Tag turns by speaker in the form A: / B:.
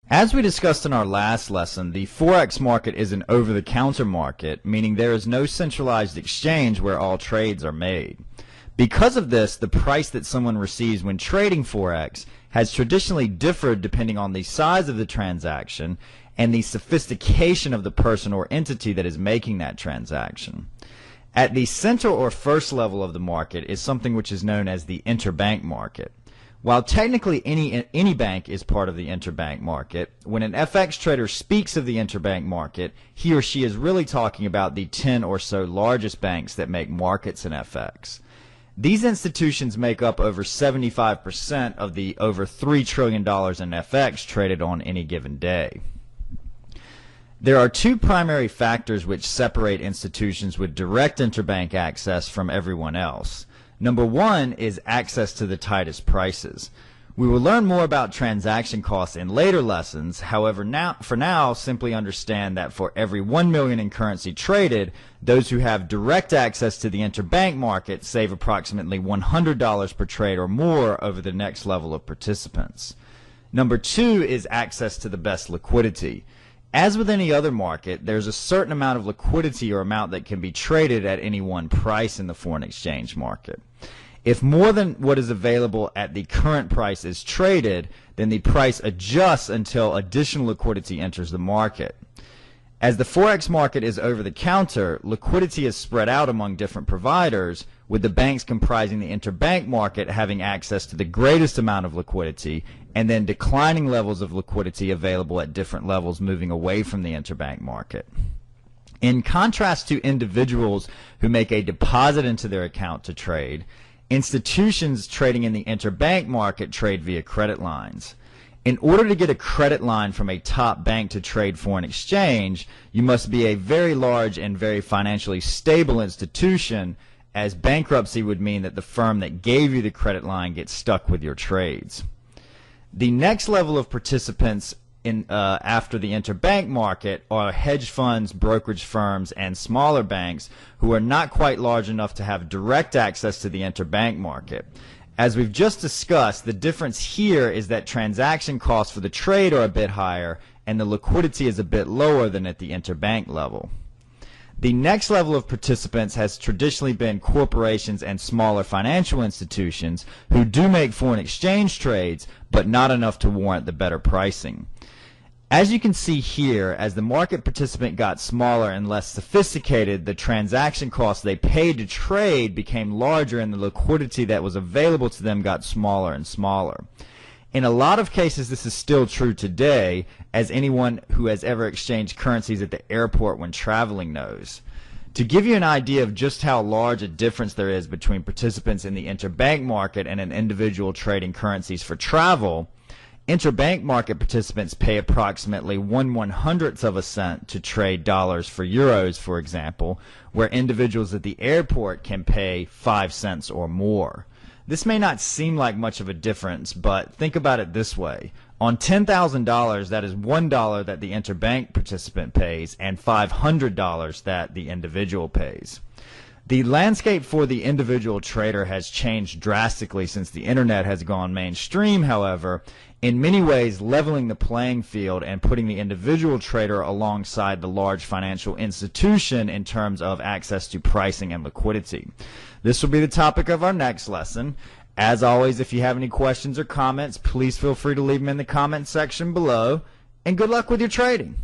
A: As we discussed in our last lesson, the Forex market is an over-the-counter market, meaning there is no centralized exchange where all trades are made. Because of this, the price that someone receives when trading Forex has traditionally differed depending on the size of the transaction and the sophistication of the person or entity that is making that transaction. At the center or first level of the market is something which is known as the interbank market. While technically any bank is part of the interbank market, when an FX trader speaks of the interbank market, he or she is really talking about the 10 or so largest banks that make markets in FX. These institutions make up over 75% of the over $3 trillion in FX traded on any given day. There are two primary factors which separate institutions with direct interbank access from everyone else. Number one is access to the tightest prices. We will learn more about transaction costs in later lessons. However, for now, simply understand that for every 1 million in currency traded, those who have direct access to the interbank market save approximately $100 per trade or more over the next level of participants. Number two is access to the best liquidity. As with any other market, there's a certain amount of liquidity or amount that can be traded at any one price in the foreign exchange market. If more than what is available at the current price is traded, then the price adjusts until additional liquidity enters the market. As the Forex market is over the counter, liquidity is spread out among different providers, with the banks comprising the interbank market having access to the greatest amount of liquidity, and then declining levels of liquidity available at different levels moving away from the interbank market. In contrast to individuals who make a deposit into their account to trade, institutions trading in the interbank market trade via credit lines. In order to get a credit line from a top bank to trade foreign exchange, you must be a very large and very financially stable institution, as bankruptcy would mean that the firm that gave you the credit line gets stuck with your trades. The next level of participants after the interbank market are hedge funds, brokerage firms, and smaller banks who are not quite large enough to have direct access to the interbank market. As we've just discussed, the difference here is that transaction costs for the trade are a bit higher and the liquidity is a bit lower than at the interbank level. The next level of participants has traditionally been corporations and smaller financial institutions who do make foreign exchange trades, but not enough to warrant the better pricing. As you can see here, as the market participant got smaller and less sophisticated, the transaction costs they paid to trade became larger and the liquidity that was available to them got smaller and smaller. In a lot of cases, this is still true today, as anyone who has ever exchanged currencies at the airport when traveling knows. To give you an idea of just how large a difference there is between participants in the interbank market and an individual trading currencies for travel, interbank market participants pay approximately 1/100th of a cent to trade dollars for euros, for example, where individuals at the airport can pay 5 cents or more. This may not seem like much of a difference, but think about it this way. On $10,000, that is $1 that the interbank participant pays and $500 that the individual pays. The landscape for the individual trader has changed drastically since the internet has gone mainstream, however, in many ways leveling the playing field and putting the individual trader alongside the large financial institution in terms of access to pricing and liquidity. This will be the topic of our next lesson. As always, if you have any questions or comments, please feel free to leave them in the comment section below, and good luck with your trading.